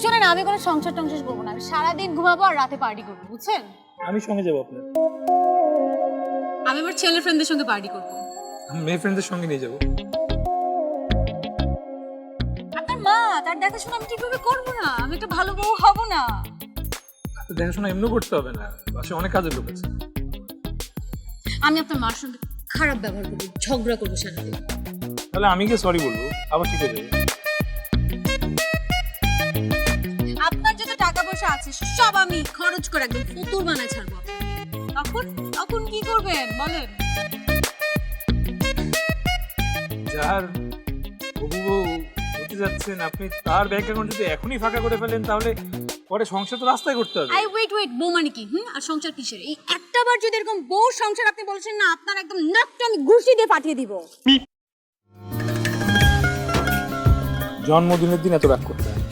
শোনেন, আমি কোনো সংসার টংসার করবো না, আমি সারাদিন ঘুমাবো আর রাতে পার্টি করবো, বুঝছেন? আমি সঙ্গে যাবো আপনার। আমি আমার ছেলে ফ্রেন্ডদের সঙ্গে পার্টি করবো। আমি মেয়ে ফ্রেন্ডদের সঙ্গে নিয়ে যাবো। আপনার মা, তার দেখাশোনা আমি ঠিকভাবে করবো না, আমি একটা ভালো বউ হব না। তো দেখাশোনা এমনি করতে হবে না, বাসায় অনেক কাজের লোক আছে। আমি আপনার মার সঙ্গে খারাপ ব্যবহার করবো, ঝগড়া করবো সারাদিন। তাহলে আমি গিয়ে সরি বলবো, আবার ঠিক হয়ে যাবে। আপনার যত টাকা পয়সা আছে সব আমি খরচ করে একদম ফুতুর বানায় ছাড়বো। তখন তখন কি করবেন বলেন? যার হবু বউ হতে যাচ্ছেন আপনি, তার ব্যাংক অ্যাকাউন্ট যদি এখনই ফাঁকা করে ফেলেন তাহলে পরে সংসার তো রাস্তায় করতে হবে। ওয়েট বউ মানে কি? আর সংসার কিসের? এই একটা বার যদি এরকম বউ সংসার আপনি বলছেন না, আপনার একদম নাকটা আমি ঘুষি দিয়ে পাঠিয়ে দিব। জন্মদিনের দিন এত রাগ করতে হয়?